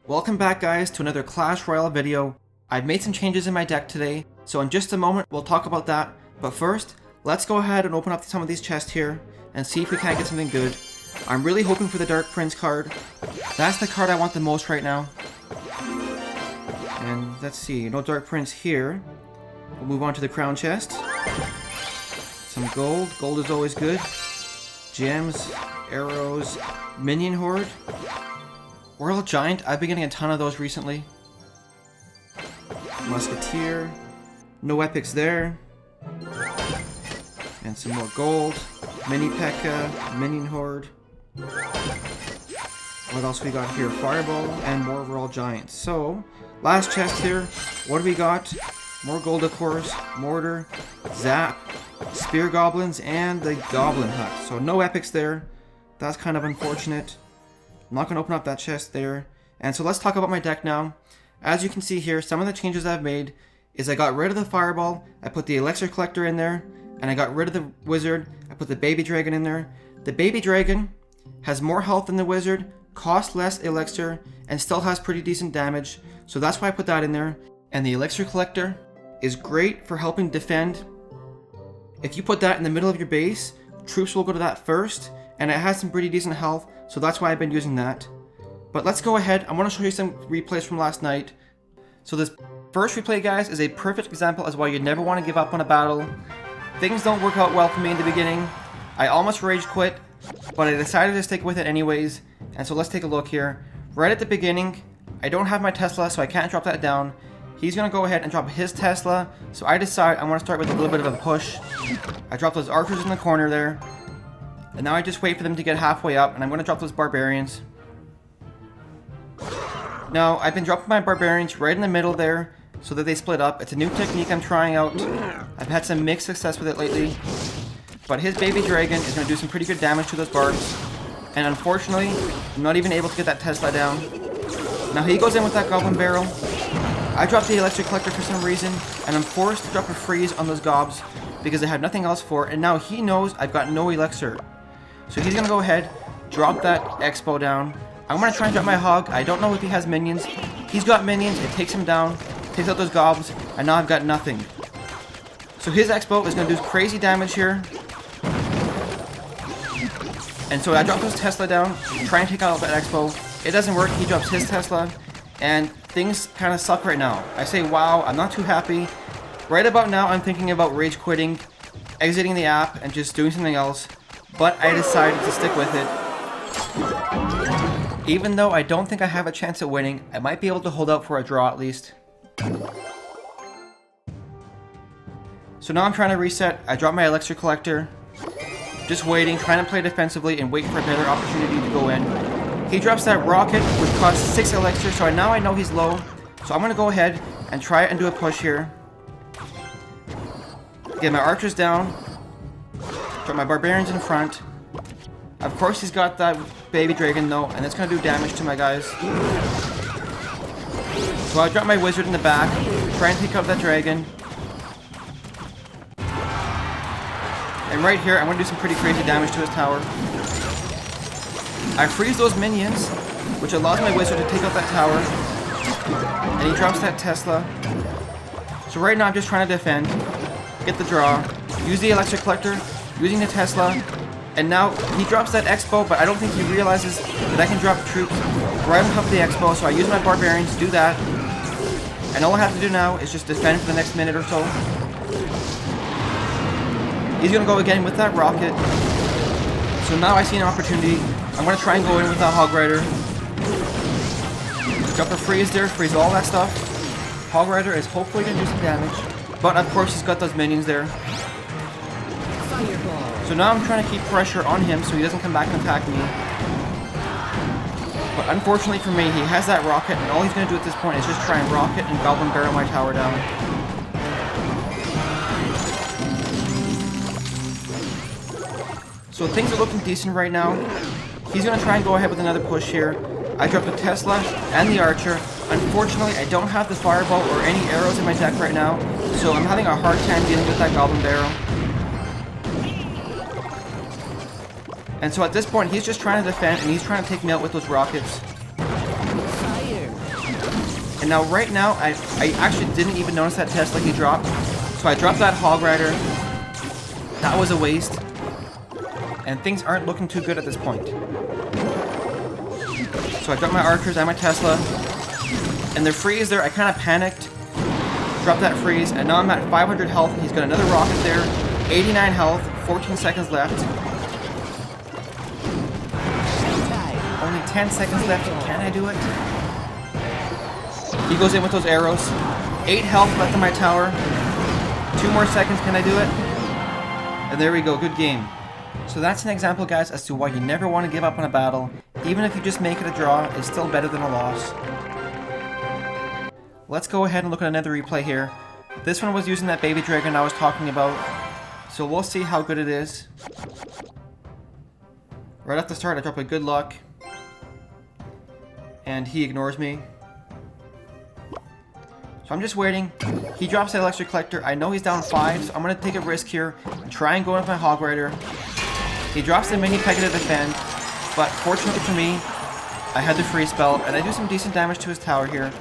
Welcome back guys to another Clash Royale video. I've made some changes in my deck today, so in just a moment we'll talk about that. But first, let's go ahead and open up some of these chests here and see if we can't get something good. I'm really hoping for the Dark Prince card. That's the card I want the most right now. And let's see, no Dark Prince here. We'll move on to the crown chest. Some gold. Gold is always good. Gems, arrows, minion horde. Royal Giant, I've been getting a ton of those recently. Musketeer. No epics there. And some more gold. Mini P.E.K.K.A. Minion Horde. What else we got here? Fireball and more Royal Giants. So, last chest here. What do we got? More gold of course. Mortar. Zap. Spear Goblins and the Goblin Hut. So no epics there. That's kind of unfortunate. I'm not going to open up that chest there. And so let's talk about my deck now. As you can see here, some of the changes I've made is I got rid of the Fireball, I put the Elixir Collector in there, and I got rid of the Wizard, I put the Baby Dragon in there. The Baby Dragon has more health than the Wizard, costs less Elixir, and still has pretty decent damage, so that's why I put that in there. And the Elixir Collector is great for helping defend. If you put that in the middle of your base, troops will go to that first, and it has some pretty decent health, so that's why I've been using that. But let's go ahead, I want to show you some replays from last night. So this first replay, guys, is a perfect example as why you never want to give up on a battle. Things don't work out well for me in the beginning. I almost rage quit, but I decided to stick with it anyways. And so let's take a look here. Right at the beginning, I don't have my Tesla, so I can't drop that down. He's going to go ahead and drop his Tesla, so I decide I want to start with a little bit of a push. I drop those archers in the corner there. And now I just wait for them to get halfway up, and I'm going to drop those barbarians. Now, I've been dropping my barbarians right in the middle there, so that they split up. It's a new technique I'm trying out. I've had some mixed success with it lately. But his baby dragon is going to do some pretty good damage to those barbs. And unfortunately, I'm not even able to get that Tesla down. Now he goes in with that goblin barrel. I dropped the Elixir Collector for some reason, and I'm forced to drop a freeze on those gobs because I have nothing else for it, and now he knows I've got no Elixir. So he's going to go ahead, drop that Expo down. I'm going to try and drop my Hog. I don't know if he has minions. He's got minions, it takes him down, takes out those gobs, and now I've got nothing. So his Expo is going to do crazy damage here. And so I drop those Tesla down, try and take out that Expo. It doesn't work, he drops his Tesla, and things kind of suck right now. I say, wow, I'm not too happy. Right about now, I'm thinking about rage quitting, exiting the app, and just doing something else. But I decided to stick with it. Even though I don't think I have a chance at winning, I might be able to hold out for a draw at least. So now I'm trying to reset. I drop my Elixir Collector. Just waiting, trying to play defensively and waiting for a better opportunity to go in. He drops that rocket, which costs 6 Elixir, so now I know he's low. So I'm going to go ahead and try and do a push here. Get my archers down. Drop my barbarians in front. Of course he's got that baby dragon though, and that's going to do damage to my guys. So I drop my wizard in the back, try and take out that dragon. And right here, I'm going to do some pretty crazy damage to his tower. I freeze those minions, which allows my wizard to take out that tower. And he drops that Tesla. So right now I'm just trying to defend, get the draw, use the Elixir Collector, using the Tesla, and now he drops that Expo, but I don't think he realizes that I can drop troops right on top of the Expo, so I use my barbarians to do that. And all I have to do now is just defend for the next minute or so. He's going to go again with that rocket. So now I see an opportunity. I'm going to try and go in with that Hog Rider. Drop a freeze there, freeze all that stuff. Hog Rider is hopefully going to do some damage. But of course he's got those minions there. So now I'm trying to keep pressure on him so he doesn't come back and attack me. But unfortunately for me, he has that rocket, and all he's going to do at this point is just try and rocket and goblin barrel my tower down. So things are looking decent right now. He's going to try and go ahead with another push here. I dropped the Tesla and the Archer. Unfortunately, I don't have the Fireball or any arrows in my deck right now, so I'm having a hard time dealing with that goblin barrel. And so at this point, he's just trying to defend, and he's trying to take me out with those rockets. And now right now, I actually didn't even notice that Tesla he dropped. So I dropped that Hog Rider. That was a waste. And things aren't looking too good at this point. So I dropped my archers and my Tesla. And the freeze there, I kind of panicked. Dropped that freeze, and now I'm at 500 health. He's got another rocket there. 89 health, 14 seconds left. Only 10 seconds left. Can I do it? He goes in with those arrows. 8 health left in my tower. 2 more seconds. Can I do it? And there we go. Good game. So that's an example, guys, as to why you never want to give up on a battle. Even if you just make it a draw, it's still better than a loss. Let's go ahead and look at another replay here. This one was using that baby dragon I was talking about. So we'll see how good it is. Right off the start, I drop a good luck. And he ignores me. So I'm just waiting. He drops that Elixir Collector. I know he's down 5, so I'm going to take a risk here and try and go in with my Hog Rider. He drops the mini Pekka to defend. But fortunately for me, I had the freeze spell, and I do some decent damage to his tower here.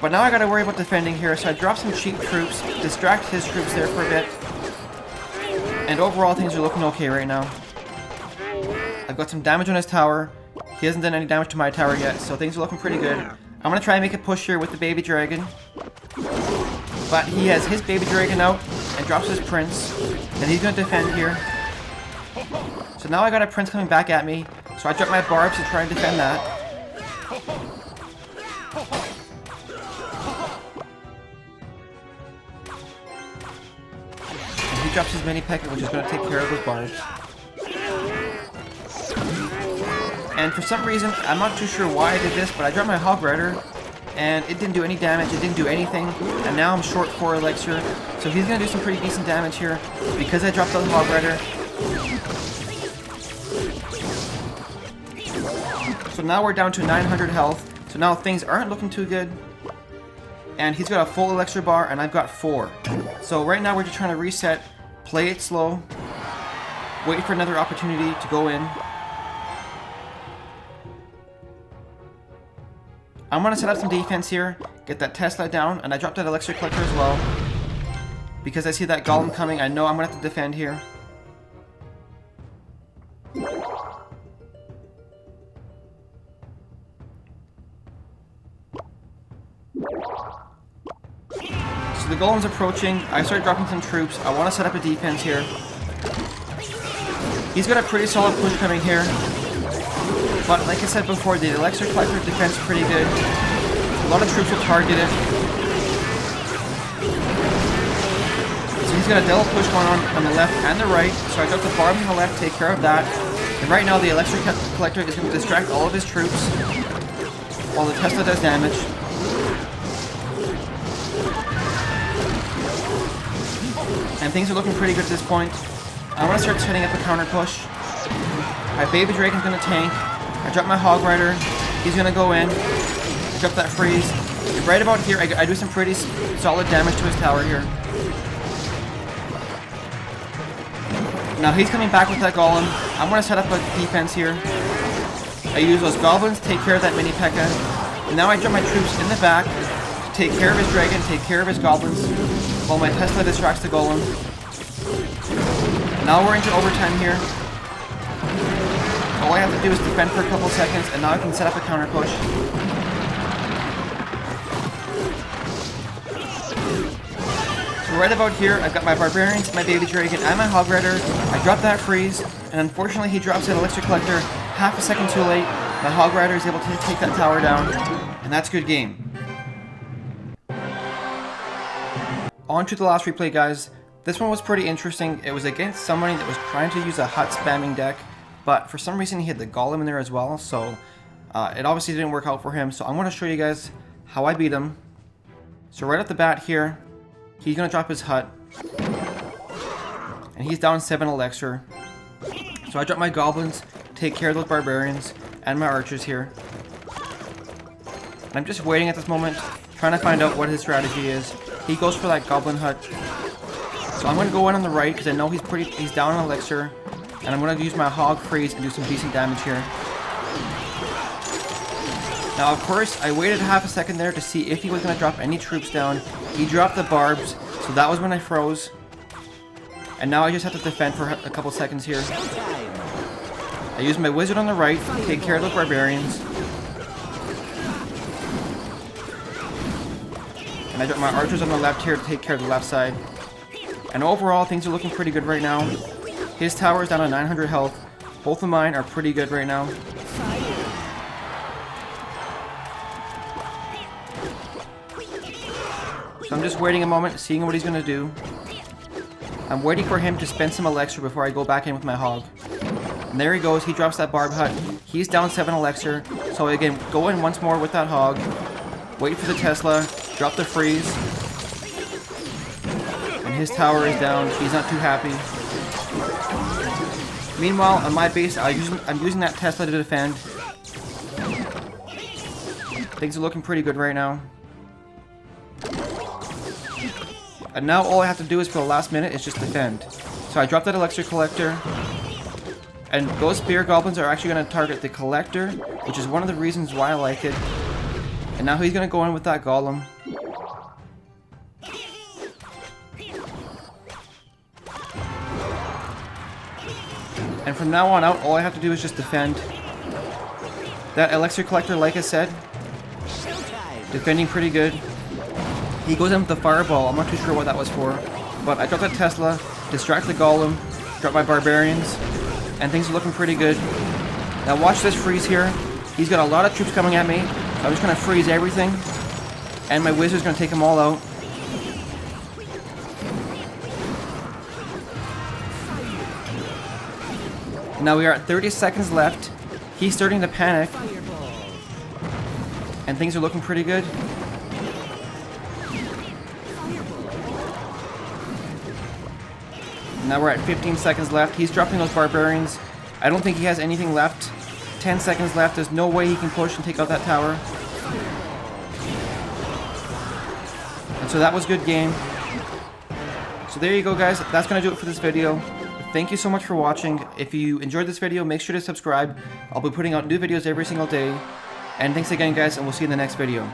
But now I gotta worry about defending here, so I drop some cheap troops, distract his troops there for a bit. And overall things are looking okay right now. I've got some damage on his tower. He hasn't done any damage to my tower yet, so things are looking pretty good. I'm gonna try and make a push here with the baby dragon. But he has his baby dragon out and drops his prince. And he's gonna defend here. So now I got a prince coming back at me, so I drop my barbs to try and defend that. Drops his mini Pekka, which is going to take care of those barbs. And for some reason, I'm not too sure why I did this, but I dropped my Hog Rider, and it didn't do any damage, it didn't do anything, and now I'm short 4 Elixir, so he's going to do some pretty decent damage here, because I dropped the Hog Rider. So now we're down to 900 health, so now things aren't looking too good. And he's got a full Elixir bar, and I've got 4. So right now we're just trying to reset. Play it slow. Wait for another opportunity to go in. I'm going to set up some defense here. Get that Tesla down. And I dropped that Elixir Collector as well. Because I see that Golem coming. I know I'm going to have to defend here. So the Golem's approaching. I start dropping some troops. I want to set up a defense here. He's got a pretty solid push coming here. But like I said before, the Elixir Collector defense is pretty good. A lot of troops are targeted. So he's got a double push going on the left and the right. So I got the barbs on the left, take care of that. And right now the Elixir Collector is going to distract all of his troops while the Tesla does damage. And things are looking pretty good at this point. I want to start setting up a counter push. My baby dragon's going to tank. I drop my Hog Rider. He's going to go in. I drop that freeze. And right about here, I do some pretty solid damage to his tower here. Now he's coming back with that Golem. I'm going to set up a defense here. I use those goblins to take care of that mini Pekka. And now I drop my troops in the back to take care of his dragon, take care of his goblins, while my Tesla distracts the Golem. Now we're into overtime here. All I have to do is defend for a couple seconds, and now I can set up a counter push. So right about here, I've got my Barbarians, my Baby Dragon, and my Hog Rider. I drop that freeze, and unfortunately he drops that Elixir Collector half a second too late. My Hog Rider is able to take that tower down, and that's a good game. On to the last replay, guys. This one was pretty interesting. It was against somebody that was trying to use a hut spamming deck, but for some reason he had the Golem in there as well, so it obviously didn't work out for him. So I'm going to show you guys how I beat him. So right off the bat here, he's going to drop his hut, and he's down 7 Elixir. So I drop my Goblins, take care of those Barbarians, and my Archers here. And I'm just waiting at this moment, trying to find out what his strategy is. He goes for that Goblin hut. So I'm going to go in on the right because I know he's down on Elixir. And I'm going to use my Hog Freeze and do some decent damage here. Now, of course, I waited half a second there to see if he was going to drop any troops down. He dropped the barbs, so that was when I froze. And now I just have to defend for a couple seconds here. I used my wizard on the right to take care of those barbarians. And I got my archers on the left here to take care of the left side. And overall, things are looking pretty good right now. His tower is down to 900 health. Both of mine are pretty good right now. So I'm just waiting a moment, seeing what he's going to do. I'm waiting for him to spend some elixir before I go back in with my hog. And there he goes, he drops that barb hut. He's down 7 elixir. So again, go in once more with that hog. Wait for the Tesla, drop the freeze. And his tower is down, he's not too happy. Meanwhile, on my base, I'm using that Tesla to defend. Things are looking pretty good right now. And now all I have to do is for the last minute is just defend. So I dropped that Elixir Collector. And those Spear Goblins are actually going to target the Collector, which is one of the reasons why I like it. And now he's going to go in with that Golem. And from now on out, all I have to do is just defend. That Elixir Collector, like I said, defending pretty good. He goes in with the Fireball. I'm not too sure what that was for. But I dropped that Tesla, distract the Golem, drop my Barbarians, and things are looking pretty good. Now watch this freeze here. He's got a lot of troops coming at me. So I'm just going to freeze everything. And my Wizard's going to take them all out. Now we are at 30 seconds left. He's starting to panic. And things are looking pretty good. Now we're at 15 seconds left. He's dropping those barbarians. I don't think he has anything left. 10 seconds left. There's no way he can push and take out that tower. And so that was good game. So there you go, guys. That's going to do it for this video. Thank you so much for watching. If you enjoyed this video, make sure to subscribe. I'll be putting out new videos every single day. And thanks again, guys, and we'll see you in the next video.